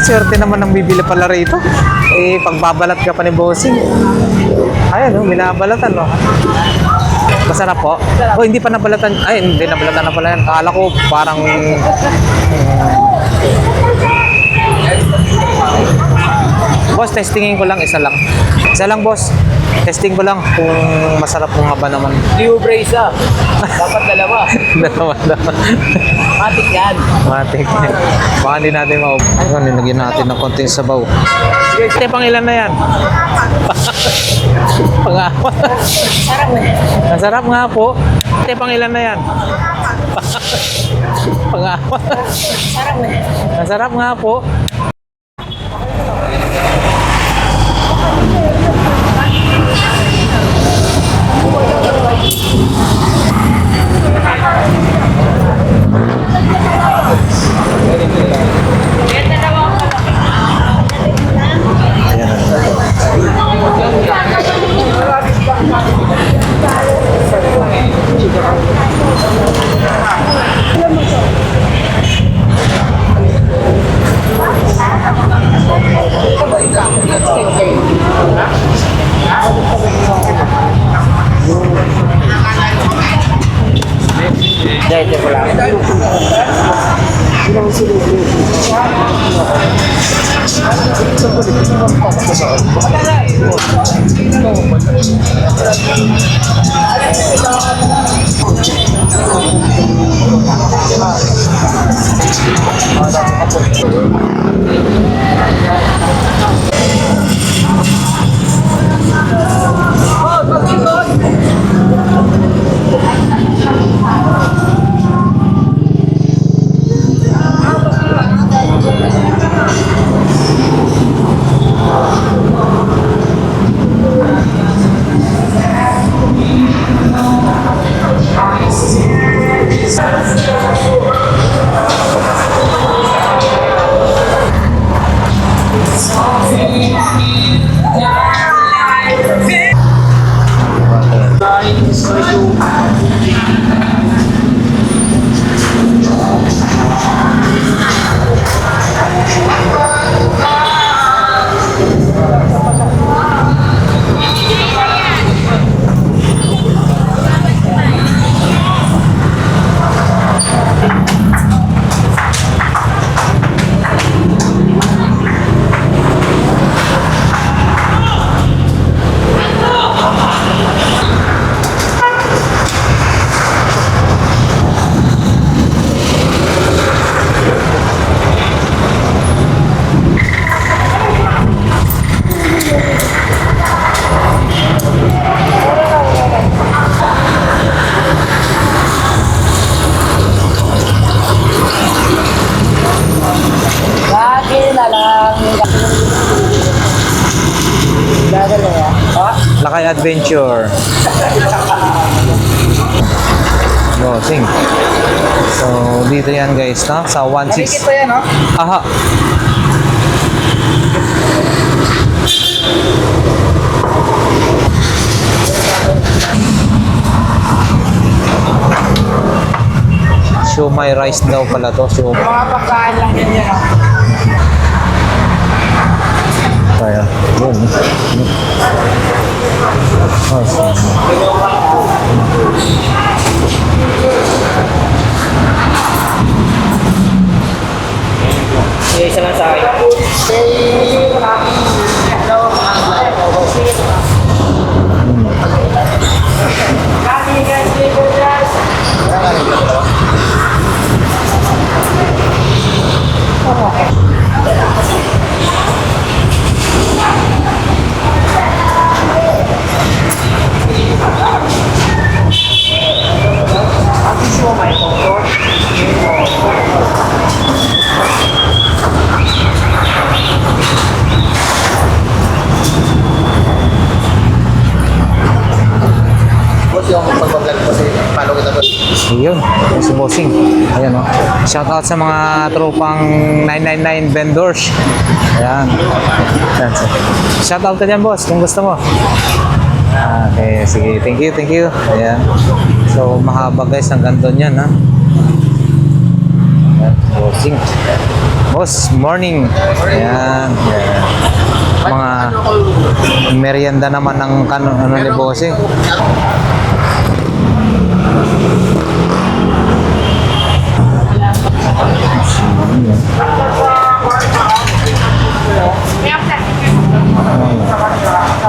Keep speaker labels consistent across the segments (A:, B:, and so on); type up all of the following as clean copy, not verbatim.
A: Swerte naman ng bibili pala rito. Eh, pagbabalat ka pa ni bossing. Ayan, oh, binabalatan, no? Masarap po. Oh, hindi pa nabalatan. Ay, hindi nabalatan na pala yan. Akala ko parang... Boss, testingin ko lang. Isa lang. Isa lang, boss. Testing ko lang kung masarap mo nga ba naman.
B: Hindi mo brace ah. Dapat dalawa.
A: Dalawa.
B: Matik yan.
A: Matik. Baka hindi natin Ano, nilagyan natin ng konting sabaw. Sige, pang ilan na yan? Pang-apat.
B: Sarap na.
A: Masarap nga po. Pang ilan na yan? Pang-apat.
B: Sarap na.
A: Masarap nga po.
B: Dito ko lang. Lakay Adventure. Bossing. So, dito yan guys, no? Sa 1.6. Ito yan, no?
A: Aha. Siomai rice daw pala to.
B: Mga pagkain lang yan yan, no?
A: Kaya, yun.
B: Sige, isa lang sa akin. Yun, si Bossing. Ayan, oh. Shout out sa mga tropang 999 vendors. Ayan. Shout out ka dyan, boss, kung gusto mo. Okay, sige. Thank you. Ayan. So, mahaba guys, hanggang doon yan, ha. Ayan. Bossing. Boss, morning. Ayan. Mga merienda naman ng ano ni Bossing.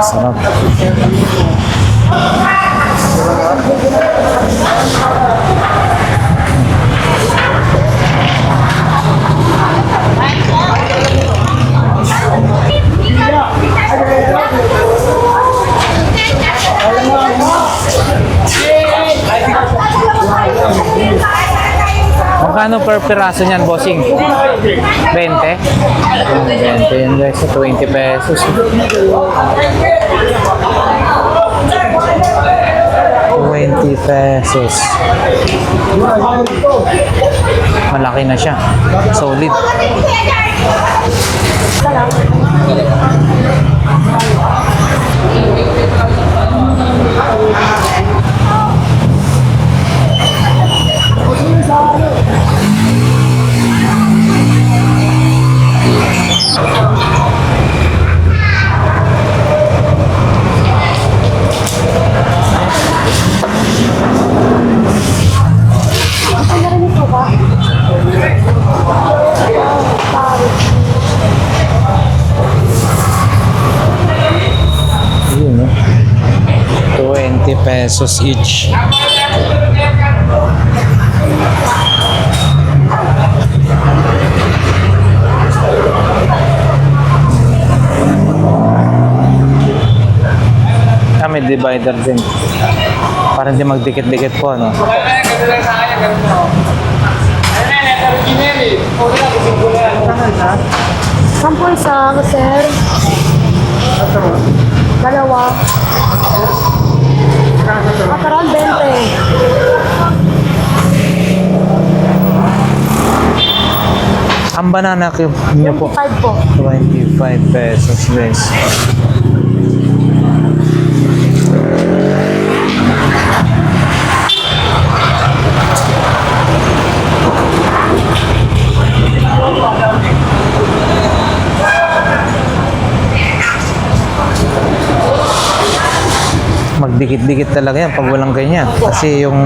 B: Sarap. Magkano per piraso niyan, bossing? 20? 20 yun guys, 20 pesos. 20 pesos. Malaki na siya. Solid. Yun, no? 20 pesos each. May divider din. Para hindi magdikit-dikit po, no?
C: Sampo isa, sir. Dalawa. Kaparan 20.
B: Ang banana cube niyo po.
C: 25 po.
B: 25 pesos, guys. Magdikit-dikit talaga yan pag walang ganyan. Kasi yung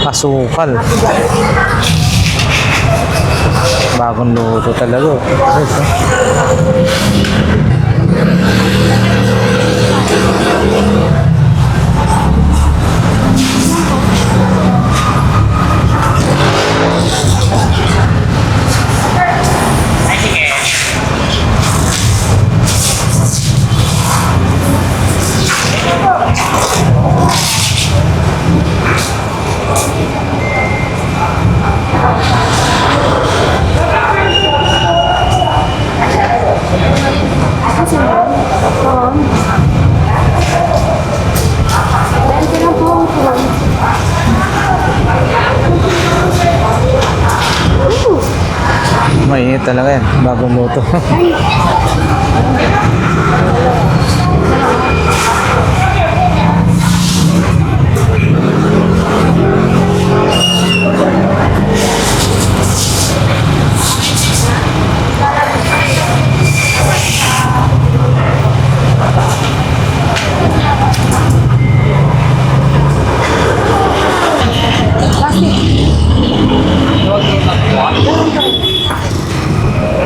B: asukal. Bagong luto talaga. Yes, mainit talaga yan. Bagong luto.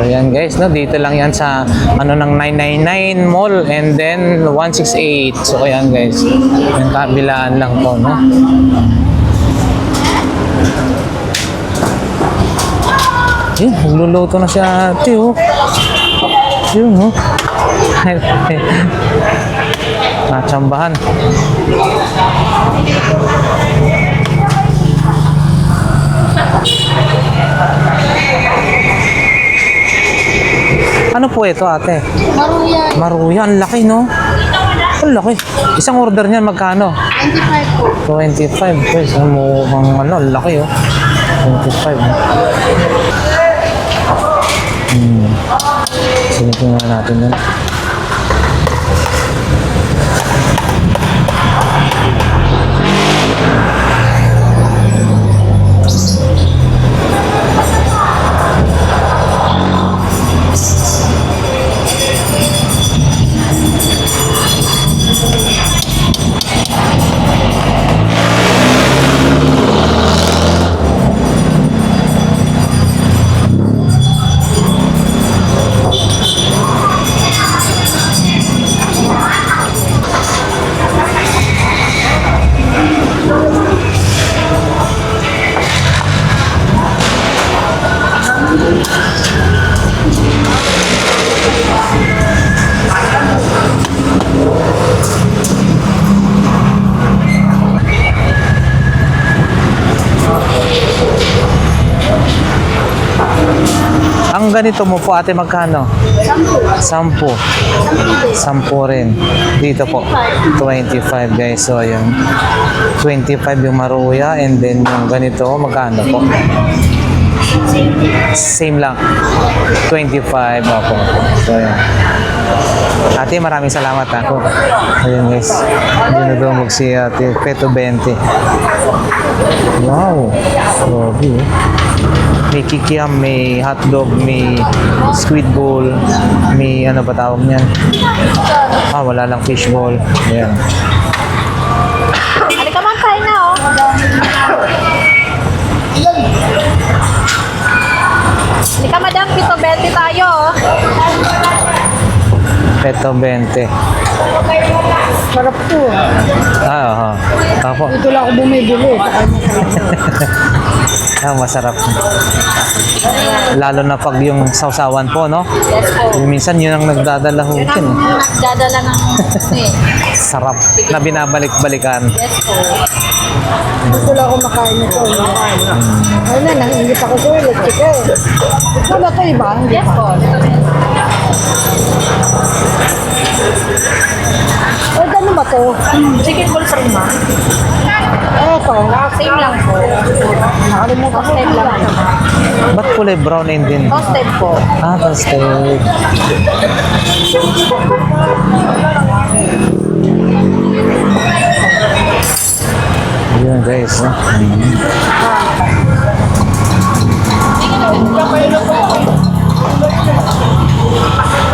B: Ayan guys, no, dito lang yan sa ano ng 999 Mall and then 168. So ayan guys, yung kabilaan lang po, no. Eh, nagluluto na si ate, oh. Yun, oh. Natsambahan. Ano po ito, ate?
C: Maruya.
B: Maruya, ang laki, no? Ang laki. Isang order niyan, magkano?
C: 25 po.
B: 25. Guys, mukhang ano, ang laki, oh. 25. Sinitin nga natin yan. ganito mo po ate, magkano? 10. 10 rin. Dito po, 25 guys. So, yun. 25 yung maruya and then yung ganito, magkano po? Same lang. 25 ako. So, yun. Ate, maraming salamat ako. Ayun guys. Dinudumog si ate. Peto 20. Wow. Grabe eh. May kikiam, may hotdog, may squid ball, may ano ba tawag niyan? Wala lang fish ball. Ayan.
C: Halika man, kain na, oh. Halika, madam. Pito 20 tayo, oh.
B: Peto 20.
C: Sarap po.
B: Ako.
C: Ito lang ako bumibili.
B: Masarap. Lalo na pag yung sausawan po, no?
C: Yes po.
B: Yung minsan yun ang nagdadala ho
C: Yun
B: din.
C: ang nagdadala ng
B: Sarap na binabalik-balikan.
C: Yes po.
D: Gusto lang ako makain nito. Ayun na, nangingit ako sa electric eh. Ito ba ito iba? Hindi
C: Yes
D: pa.
C: po.
D: Eh, gano'n ba ito?
C: Chicken ball sa lima.
D: Eto.
C: Same lang po.
D: Nakalimutan ko
C: Toasted lang.
B: Ba't kulay brown and din?
C: Toasted po.
B: Toasted. Yun guys, no?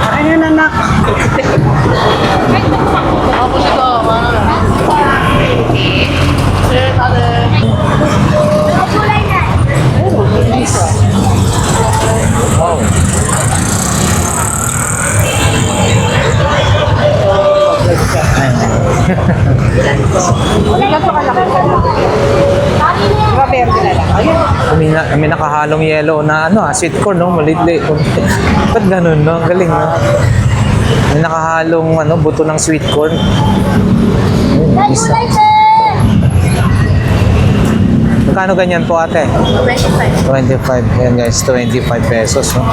D: Ano na anak? May nakahalong yellow na sweet corn, no? Maliit-liit. Ba't ganun, no? Ang galing, no? May nakahalong buto ng sweet corn. Ayun, isa. Magkano ganyan po ate?
C: 25.
B: 25. Ayan guys, 25 pesos. No?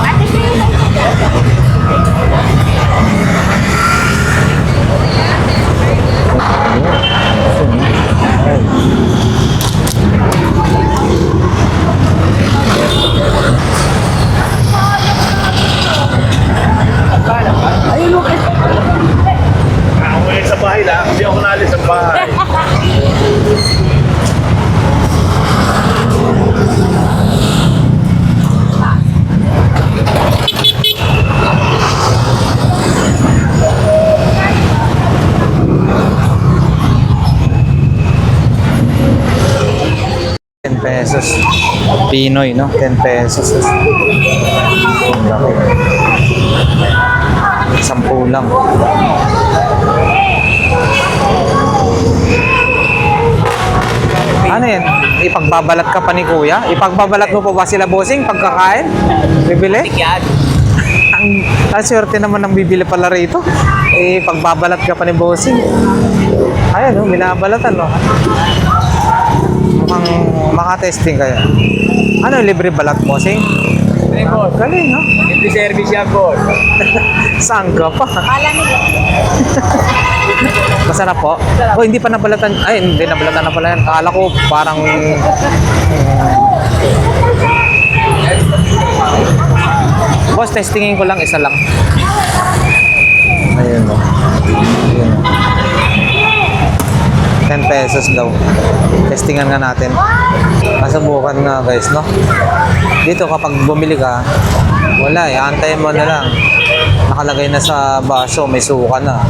E: Ako ulit sa bahay lang, hindi ako naalis sa bahay.
B: Pesos. Pinoy, no? 10 pesos. Ang laki. 10 lang. Ano yan? Ipagbabalat ka pa ni kuya? Ipagbabalat mo pa ba sila bossing pagkakain? Bibili?
A: Yan.
B: Ang swerte naman ng bibili pala rito. Pagbabalat ka pa ni bossing. Ayan, no? Binabalatan, no? Mukhang makatesting kaya. Ano, libre balat bossing? Galing, no?
E: Hindi service yan, boss.
B: Saan ka pa?
C: Kala nila.
B: Masarap po? Oh, hindi pa nabalatan. Ay, hindi nabalatan na pala yan. Akala ko parang... Boss, testingin ko lang, isa lang. Ayun o. Ayun o. 10 pesos daw. Testingan nga natin. Masubukan nga guys, no? Dito kapag bumili ka, wala eh. Antayin mo na lang. Nakalagay na sa baso, may suka na.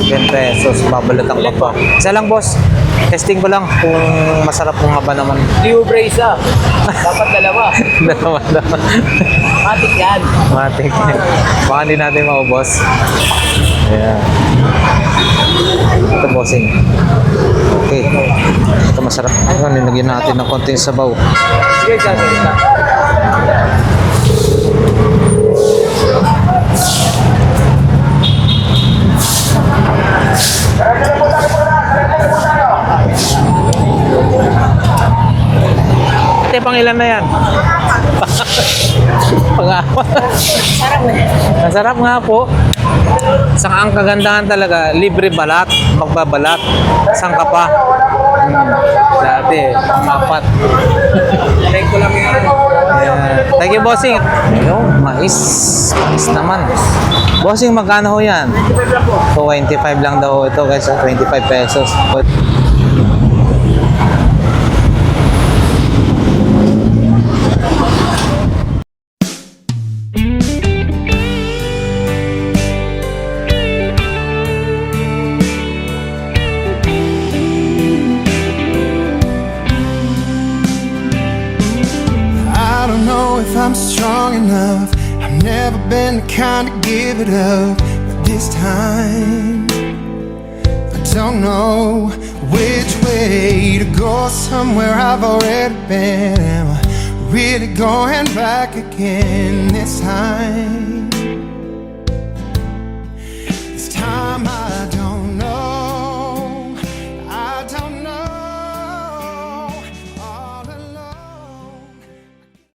B: 10 pesos, babalatan ka pa. Isa lang boss. Testing ko lang kung masarap kung nga ba naman.
A: Libre isa. Dapat dalawa.
B: Dalawa.
A: Matik yan.
B: Matik. Baka hindi natin maubos. Ayan. Ito bossing. Okay. Ito masarap. Ayan, nilagyan natin ng konting sabaw.
A: Sige, isa.
B: Ate, pang ilan na yan?
C: Sarap na.
A: Masarap nga po. Saka ang kagandahan talaga, libre balat, magbabalat. Saan ka pa? Dati, apat. Thank ko lang yan. Thank you, bossing. Ayun, mais. Mais naman. Bossing, magkano ho yan? 25 lang daw ito guys, 25 pesos.
F: I don't know if I'm strong enough. I've never been the kind to give it up. But this time, I don't know which way to go. Somewhere I've already been. Am I really going back again this time? This time I